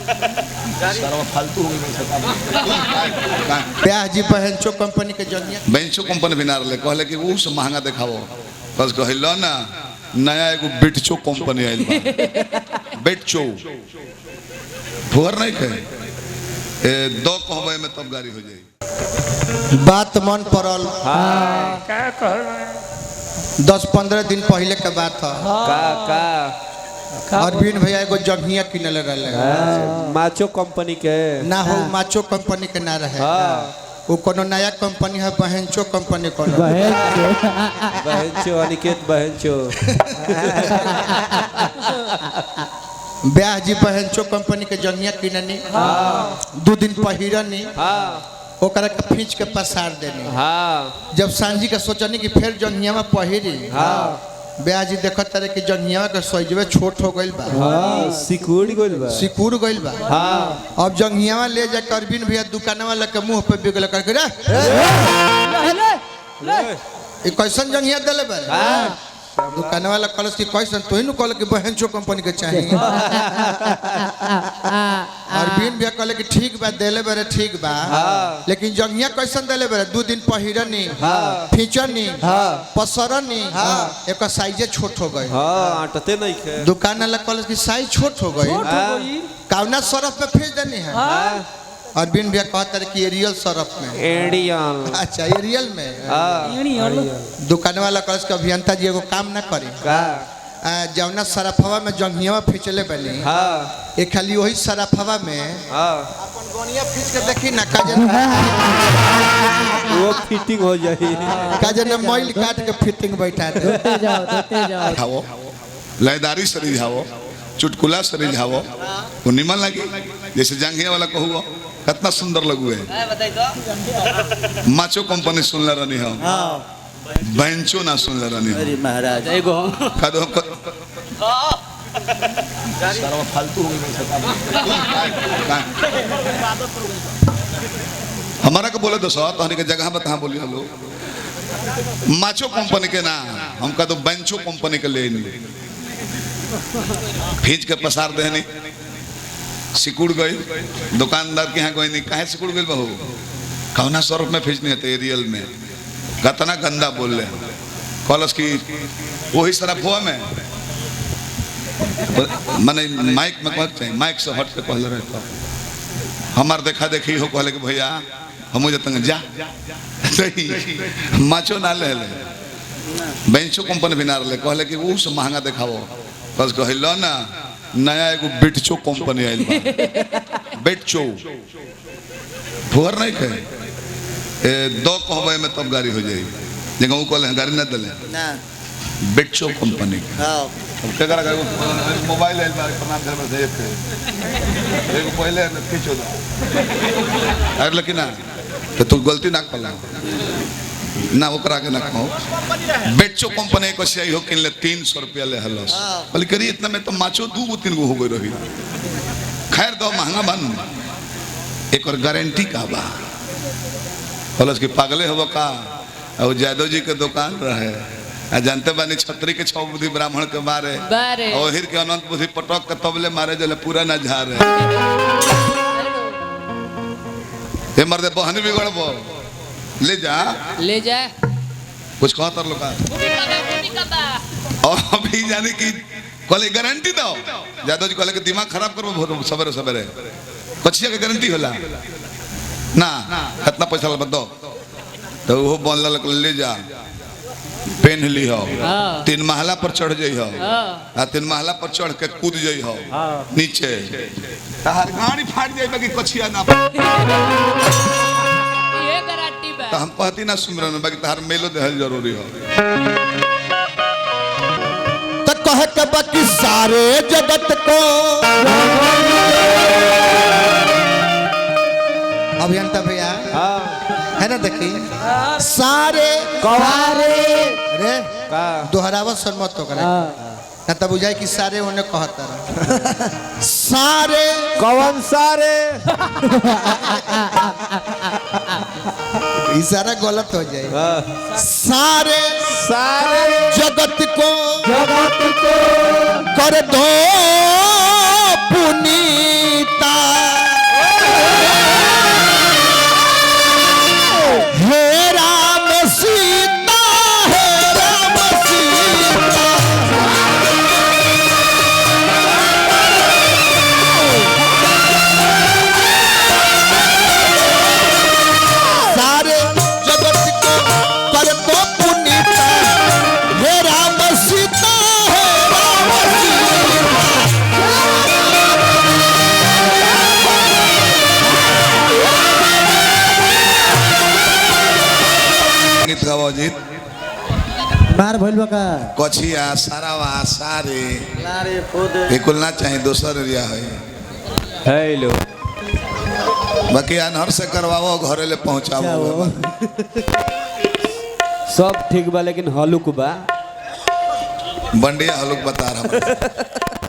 सारा फालतू हो गई ब्याजी बहनचो कंपनी के जनिया बेंचो कंपनी बिना रहे कहले कि वो से महंगा देखाओ बस कहलो ना नया एगो बिटचो कंपनी आइल बा बिटचो भोर नहीं कहे दो कहबे में तब गाड़ी हो जाई बात मन पड़ल। हाँ क्या कह 10-15 दिन पहले के बात है। का अरविंद भैया एगो जंघिया किनले रहे माचो कंपनी के ना हो माचो कंपनी के ना रहे वो कोनो नया कंपनी है बहनचो कंपनी कोनो बहनचो अनिकेत बहनचो ब्याजी बहनचो कंपनी के जंघिया किननी 2 दिन पहिरनी ओकरा के खींच के पसार देनी। जब सांझी का सोचनी कि फिर जंघिया में पहिरी ब्याजी देखत रहे कि जंघिया के सइजवे छोट हो गइल बा सिकुड़ गइल बा अब जंघिया ले जा करबिन भैया दुकान वाला के मुंह पे बिगल करके रे ई कैसन जंघिया देले बा दुकान वाला कलस की कैसन तो इनु कहल कि बहनचो कंपनी के चाहिए अरविंद भैया कहले कि ठीक बा देले बरे ठीक बा लेकिन जंघिया कैसन देले बरे 2 दिन पहिरनी खींचनी पसरनी एक साइज छोट हो गई आटते नहीं खे दुकान वाला कलस की साइज छोट हो गई कावना सरफ में भेज देनी है अरविंद भैया कहता है कि एरियल सरफ में एरियल अच्छा एरियल में दुकान वाला कलस के अभियंता जी एगो काम ना करी जवना सरफवा में जंघिया फिचले बनी एक खाली वही सरफवा में अपन गोनिया खींच के देखी ना काजन वो फिटिंग हो जाए काजन मोइल काट के फिटिंग बैठा दे जाओ लयदारी से रिझाओ चुटकुला से रिझाओ वो निमन लगी जैसे जंघिया वाला कहूँ कितना सुंदर लगू है माचो कंपनी सुनले रहनी हम बेंचो ना सुनले रहनी अरे महाराज एगो कदो सारा फालतू हो गई हमारा के बोले दोस्तों तो के जगह बता बोली हेलो माचो कंपनी के ना हम का तो बेंचो कंपनी के ले खींच के पसार देनी सिकुड़ गई दुकानदार के यहाँ कोई नहीं काहे सिकुड़ गई बहू कौना स्वरूप में खींचनी है एरियल में कितना गंदा बोल रहे कॉलेज की वही सरफ हुआ में मैंने माइक में कहते हैं माइक से हट के कहले रहे तो हमार देखा देखी हो कहले कि भैया हम मुझे तंग जा माचो ना ले बेंचो कंपनी बिना रहे कहले कि वो से महंगा देखाओ बस कहलो ना नया एगो बिटचो कंपनी आइल बा बिटचो भोर नहीं कहे दो कहबे में तब गाड़ी हो जाई जगह वो कहले गाड़ी ना दले ना बिटचो कंपनी हां अब क्या करा मोबाइल आइल बा प्रणाम घर में देख के एगो पहले खींचो दो अरे लेकिन ना तो तू गलती ना कला ना ओकरा के ना कहो बेचो कंपनी को सही हो किन ले 300 रुपया ले हलस बोले करी इतना में तो माचो 2-3 गो हो गई रही खैर दो महंगा बन एक और गारंटी का बा हलस के पागले हो का और जादव जी के दुकान रहे आ जानते बानी छतरी के 6 बुद्धि ब्राह्मण के मारे और हिर के अनंत बुद्धि पटक के तबले मारे जले पूरा ना झारे ये मर्दे बहन बिगड़बो ले जा कुछ कहतर लोग और अभी जाने की कहले गारंटी दो जादव जी कहले कि दिमाग खराब करबो सवेरे सवेरे कछिया के गारंटी होला ना कितना पैसा लबा दो तो वो बोल ले जा पेन ली हो 3 महला पर चढ़ जाइ हो आ 3 महला पर चढ़ के कूद जाइ हो नीचे तहार गाड़ी फाट जाई बाकी कछिया ना ये गारंटी बा तो हम कहती ना सुमरन में बाकी तहार मेलो देहल जरूरी हो तो कहे के बाकी सारे जगत को अभियंता भैया है ना देखी सारे रे दोहरावा सन्मत तो करे ना तब बुझाई कि सारे उन्हें कहता रहा सारे कौन सारे इशारा गलत हो जाए सारे जगत को कर दो पुनीता बार भइल बा का कछिया सारावा सारे लारे खुद ये कुल ना चाहिए दोसर एरिया है हेलो बाकी अनहर से करवाओ घरे ले पहुंचाओ सब ठीक बा लेकिन हलुक बा बंडिया हलुक बता रहा हूं